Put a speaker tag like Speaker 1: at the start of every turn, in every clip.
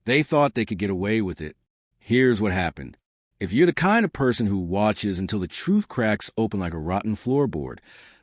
Speaker 1: They thought they could get away with it. Here's what happened. If you're the kind of person who watches until the truth cracks open like a rotten floorboard,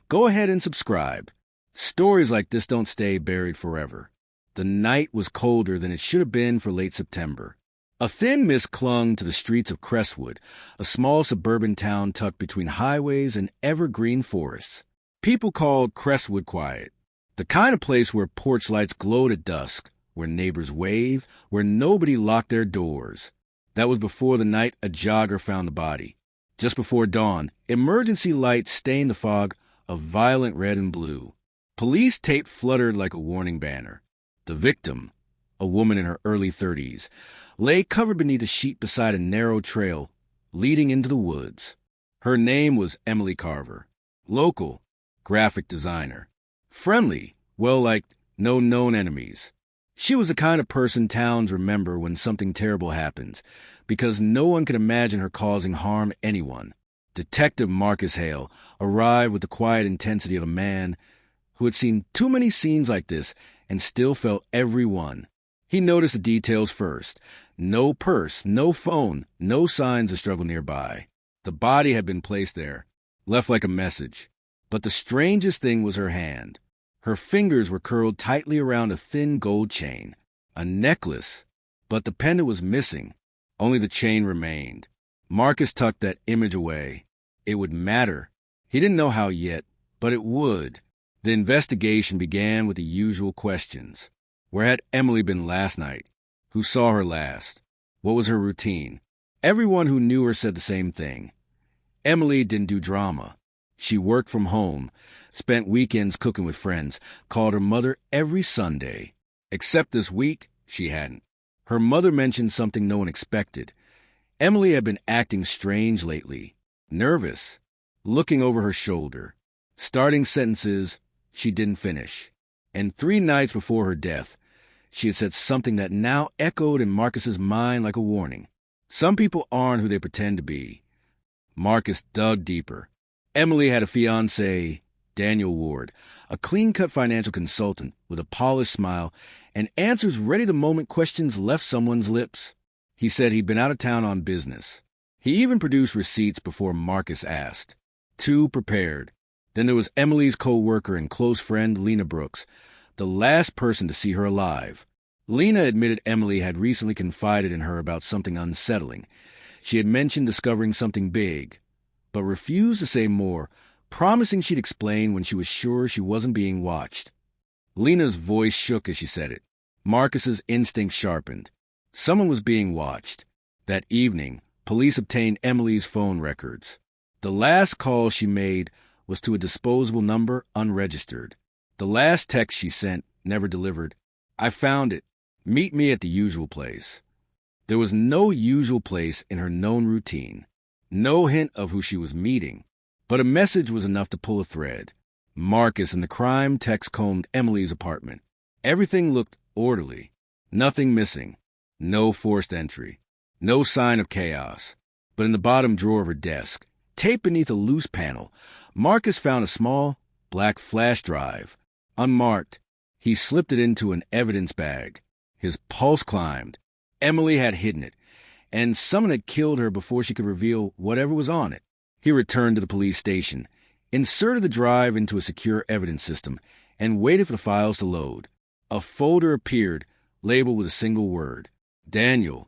Speaker 1: go ahead and subscribe. Stories like this don't stay buried forever. The night was colder than it should have been for late September. A thin mist clung to the streets of Crestwood, a small suburban town tucked between highways and evergreen forests. People called Crestwood quiet, the kind of place where porch lights glowed at dusk, where neighbors waved, where nobody locked their doors. That was before the night a jogger found the body. Just before dawn, emergency lights stained the fog of violent red and blue. Police tape fluttered like a warning banner. The victim, a woman in her early 30s, lay covered beneath a sheet beside a narrow trail leading into the woods. Her name was Emily Carver. Local, graphic designer. Friendly, well-liked, no known enemies. She was the kind of person towns remember when something terrible happens, because no one could imagine her causing harm to anyone. Detective Marcus Hale arrived with the quiet intensity of a man who had seen too many scenes like this and still felt every one. He noticed the details first. No purse, no phone, no signs of struggle nearby. The body had been placed there, left like a message. But the strangest thing was her hand. Her fingers were curled tightly around a thin gold chain, a necklace, but the pendant was missing. Only the chain remained. Marcus tucked that image away. It would matter. He didn't know how yet, but it would. The investigation began with the usual questions. Where had Emily been last night? Who saw her last? What was her routine? Everyone who knew her said the same thing. Emily didn't do drama. She worked from home, spent weekends cooking with friends, called her mother every Sunday. Except this week, she hadn't. Her mother mentioned something no one expected. Emily had been acting strange lately, nervous, looking over her shoulder, starting sentences she didn't finish. And 3 nights before her death, she had said something that now echoed in Marcus's mind like a warning. Some people aren't who they pretend to be. Marcus dug deeper. Emily had a fiancé, Daniel Ward, a clean-cut financial consultant with a polished smile and answers ready the moment questions left someone's lips. He said he'd been out of town on business. He even produced receipts before Marcus asked. 2 prepared. Then there was Emily's co-worker and close friend, Lena Brooks, the last person to see her alive. Lena admitted Emily had recently confided in her about something unsettling. She had mentioned discovering something big, but refused to say more, promising she'd explain when she was sure she wasn't being watched. Lena's voice shook as she said it. Marcus's instinct sharpened. Someone was being watched. That evening, police obtained Emily's phone records. The last call she made was to a disposable number unregistered. The last text she sent, never delivered. I found it. Meet me at the usual place. There was no usual place in her known routine. No hint of who she was meeting. But a message was enough to pull a thread. Marcus and the crime text combed Emily's apartment. Everything looked orderly. Nothing missing. No forced entry. No sign of chaos. But in the bottom drawer of her desk, taped beneath a loose panel, Marcus found a small, black flash drive. Unmarked, he slipped it into an evidence bag. His pulse climbed. Emily had hidden it, and someone had killed her before she could reveal whatever was on it. He returned to the police station, inserted the drive into a secure evidence system, and waited for the files to load. A folder appeared, labeled with a single word. Daniel.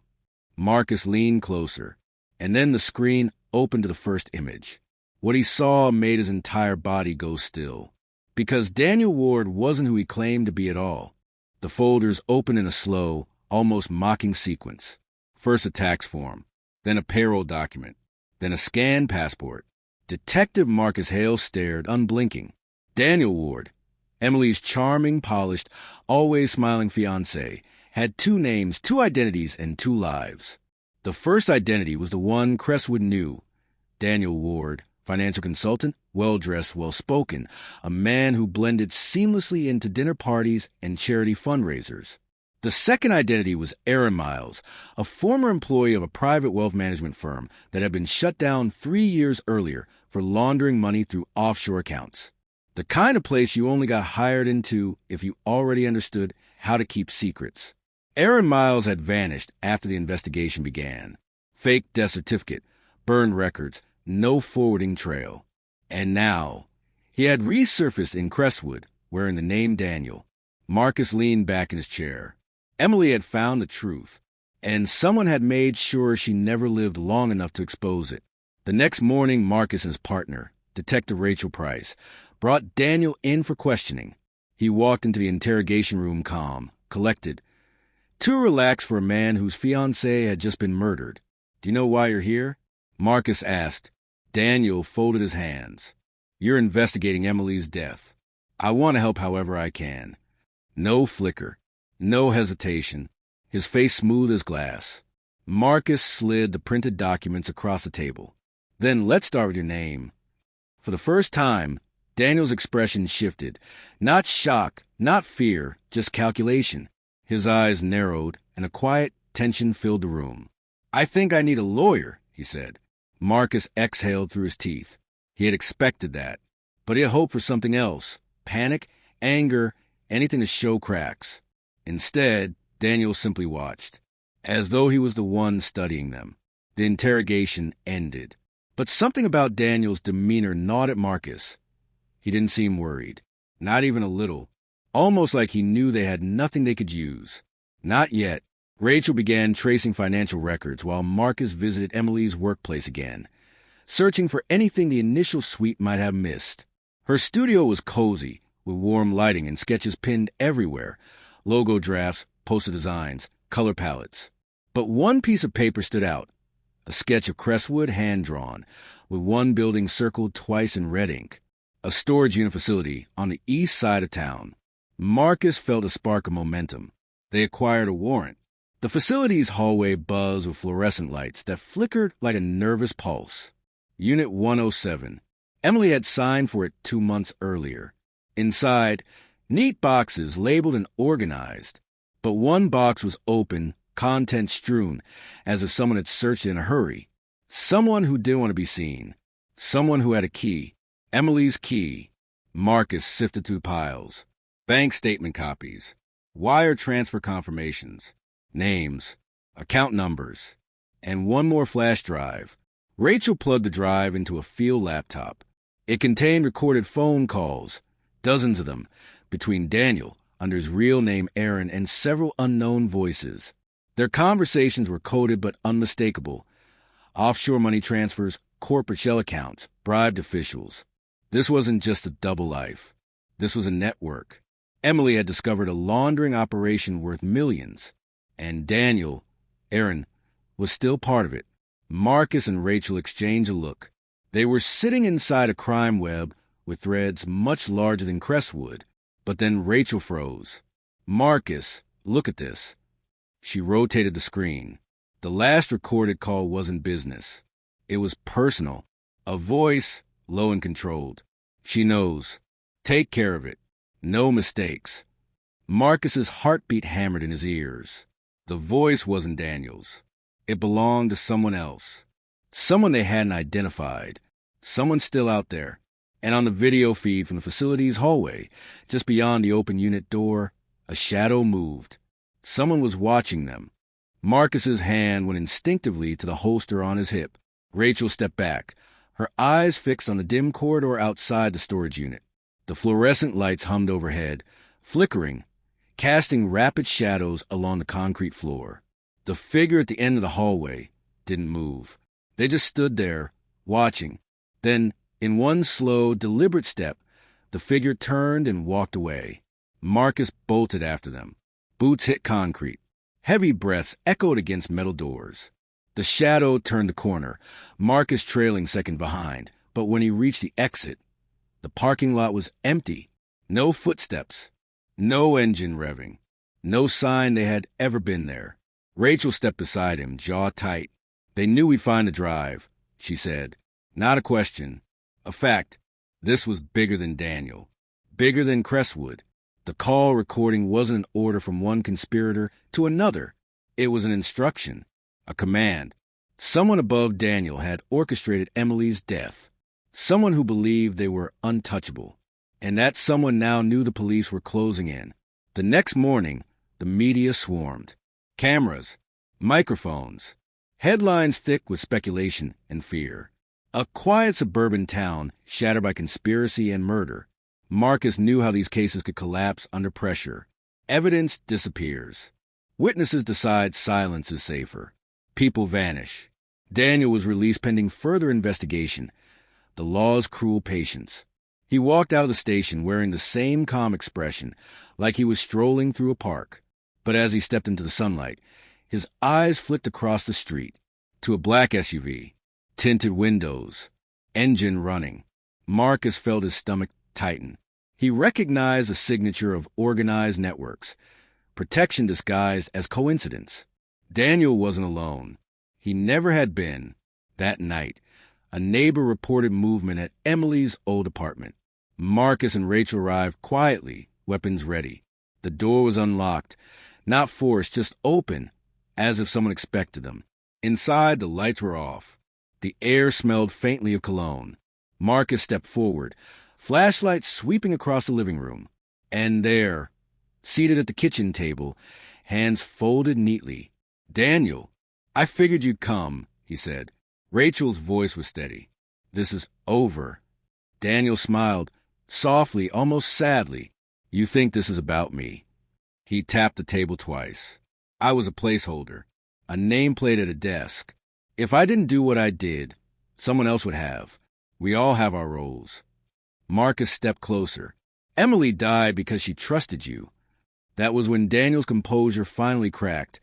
Speaker 1: Marcus leaned closer, and then the screen opened to the first image. What he saw made his entire body go still, because Daniel Ward wasn't who he claimed to be at all. The folders opened in a slow, almost mocking sequence. First a tax form, then a payroll document, then a scanned passport. Detective Marcus Hale stared, unblinking. Daniel Ward, Emily's charming, polished, always smiling fiancé, had 2 names, 2 identities, and 2 lives. The first identity was the one Crestwood knew. Daniel Ward, financial consultant, well-dressed, well-spoken, a man who blended seamlessly into dinner parties and charity fundraisers. The second identity was Aaron Miles, a former employee of a private wealth management firm that had been shut down 3 years earlier for laundering money through offshore accounts. The kind of place you only got hired into if you already understood how to keep secrets. Aaron Miles had vanished after the investigation began. Fake death certificate, burned records, no forwarding trail. And now, he had resurfaced in Crestwood, wearing the name Daniel. Marcus leaned back in his chair. Emily had found the truth, and someone had made sure she never lived long enough to expose it. The next morning, Marcus and his partner, Detective Rachel Price, brought Daniel in for questioning. He walked into the interrogation room calm, collected. Too relaxed for a man whose fiancée had just been murdered. "Do you know why you're here?" Marcus asked. Daniel folded his hands. "You're investigating Emily's death. I want to help however I can." No flicker, no hesitation, his face smooth as glass. Marcus slid the printed documents across the table. "Then let's start with your name." For the first time, Daniel's expression shifted. Not shock, not fear, just calculation. His eyes narrowed, and a quiet tension filled the room. "I think I need a lawyer," he said. Marcus exhaled through his teeth. He had expected that, but he had hoped for something else. Panic, anger, anything to show cracks. Instead, Daniel simply watched, as though he was the one studying them. The interrogation ended. But something about Daniel's demeanor gnawed at Marcus. He didn't seem worried, not even a little, almost like he knew they had nothing they could use. Not yet. Rachel began tracing financial records while Marcus visited Emily's workplace again, searching for anything the initial suite might have missed. Her studio was cozy, with warm lighting and sketches pinned everywhere, logo drafts, poster designs, color palettes. But one piece of paper stood out, a sketch of Crestwood hand-drawn, with one building circled twice in red ink, a storage unit facility on the east side of town. Marcus felt a spark of momentum. They acquired a warrant. The facility's hallway buzzed with fluorescent lights that flickered like a nervous pulse. Unit 107. Emily had signed for it 2 months earlier. Inside, neat boxes labeled and organized. But one box was open, content strewn, as if someone had searched in a hurry. Someone who didn't want to be seen. Someone who had a key. Emily's key. Marcus sifted through piles. Bank statement copies. Wire transfer confirmations. Names. Account numbers. And one more flash drive. Rachel plugged the drive into a field laptop. It contained recorded phone calls, dozens of them, between Daniel, under his real name Aaron, and several unknown voices. Their conversations were coded but unmistakable. Offshore money transfers, corporate shell accounts, bribed officials. This wasn't just a double life. This was a network. Emily had discovered a laundering operation worth millions. And Daniel, Aaron, was still part of it. Marcus and Rachel exchanged a look. They were sitting inside a crime web with threads much larger than Crestwood. But then Rachel froze. "Marcus, look at this." She rotated the screen. The last recorded call wasn't business. It was personal. A voice, low and controlled. "She knows. Take care of it. No mistakes." Marcus's heartbeat hammered in his ears. The voice wasn't Daniel's. It belonged to someone else. Someone they hadn't identified. Someone still out there. And on the video feed from the facility's hallway, just beyond the open unit door, a shadow moved. Someone was watching them. Marcus's hand went instinctively to the holster on his hip. Rachel stepped back, her eyes fixed on the dim corridor outside the storage unit. The fluorescent lights hummed overhead, flickering, casting rapid shadows along the concrete floor. The figure at the end of the hallway didn't move. They just stood there, watching. Then, in one slow, deliberate step, the figure turned and walked away. Marcus bolted after them. Boots hit concrete. Heavy breaths echoed against metal doors. The shadow turned the corner, Marcus trailing second behind. But when he reached the exit, the parking lot was empty. No footsteps. No engine revving. No sign they had ever been there. Rachel stepped beside him, jaw tight. "They knew we'd find the drive," she said. Not a question. A fact. This was bigger than Daniel. Bigger than Crestwood. The call recording wasn't an order from one conspirator to another. It was an instruction. A command. Someone above Daniel had orchestrated Emily's death. Someone who believed they were untouchable. And that someone now knew the police were closing in. The next morning, the media swarmed. Cameras, microphones, headlines thick with speculation and fear. A quiet suburban town shattered by conspiracy and murder. Marcus knew how these cases could collapse under pressure. Evidence disappears. Witnesses decide silence is safer. People vanish. Daniel was released pending further investigation. The law's cruel patience. He walked out of the station wearing the same calm expression, like he was strolling through a park. But as he stepped into the sunlight, his eyes flicked across the street to a black SUV, tinted windows, engine running. Marcus felt his stomach tighten. He recognized a signature of organized networks, protection disguised as coincidence. Daniel wasn't alone. He never had been. That night, a neighbor reported movement at Emily's old apartment. Marcus and Rachel arrived quietly, weapons ready. The door was unlocked, not forced, just open, as if someone expected them. Inside, the lights were off. The air smelled faintly of cologne. Marcus stepped forward, flashlight sweeping across the living room. And there, seated at the kitchen table, hands folded neatly. "Daniel, I figured you'd come," he said. Rachel's voice was steady. "This is over." Daniel smiled, softly, almost sadly. "You think this is about me." He tapped the table twice. "I was a placeholder, a nameplate at a desk. If I didn't do what I did, someone else would have. We all have our roles." Marcus stepped closer. "Emily died because she trusted you." That was when Daniel's composure finally cracked.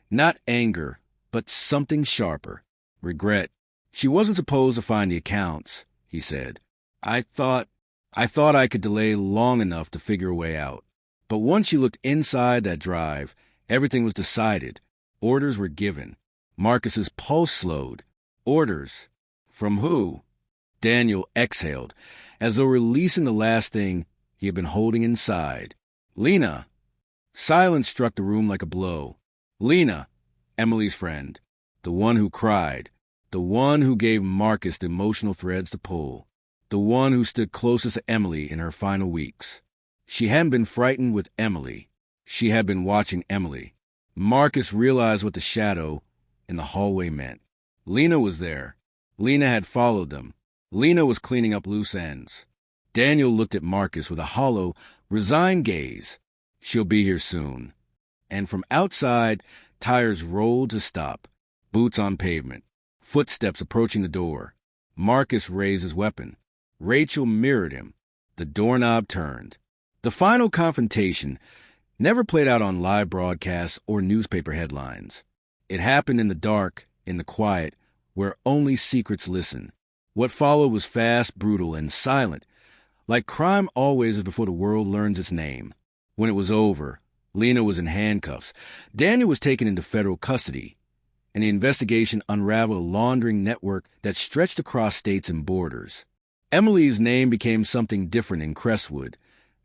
Speaker 1: Not anger, but something sharper. Regret. "She wasn't supposed to find the accounts," he said. I thought I could delay long enough to figure a way out. But once she looked inside that drive, everything was decided. Orders were given. Marcus's pulse slowed. Orders? From who?" Daniel exhaled, as though releasing the last thing he had been holding inside. "Lena." Silence struck the room like a blow. Lena, Emily's friend. The one who cried. The one who gave Marcus the emotional threads to pull. The one who stood closest to Emily in her final weeks. She hadn't been frightened with Emily. She had been watching Emily. Marcus realized what the shadow in the hallway meant. Lena was there. Lena had followed them. Lena was cleaning up loose ends. Daniel looked at Marcus with a hollow, resigned gaze. She'll be here soon. And from outside, tires rolled to stop. Boots on pavement. Footsteps approaching the door. Marcus raised his weapon. Rachel mirrored him. The doorknob turned. The final confrontation never played out on live broadcasts or newspaper headlines. It happened in the dark, in the quiet, where only secrets listen. What followed was fast, brutal, and silent, like crime always is before the world learns its name. When it was over, Lena was in handcuffs. Daniel was taken into federal custody, and the investigation unraveled a laundering network that stretched across states and borders. Emily's name became something different in Crestwood,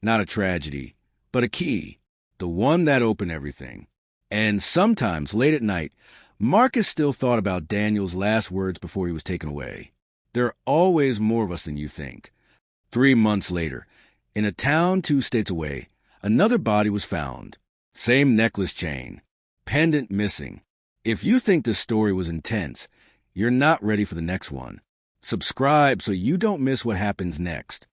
Speaker 1: not a tragedy, but a key, the one that opened everything. And sometimes, late at night, Marcus still thought about Daniel's last words before he was taken away. "There are always more of us than you think." 3 months later, in a town 2 states away, another body was found. Same necklace chain. Pendant missing. If you think this story was intense, you're not ready for the next one. Subscribe so you don't miss what happens next.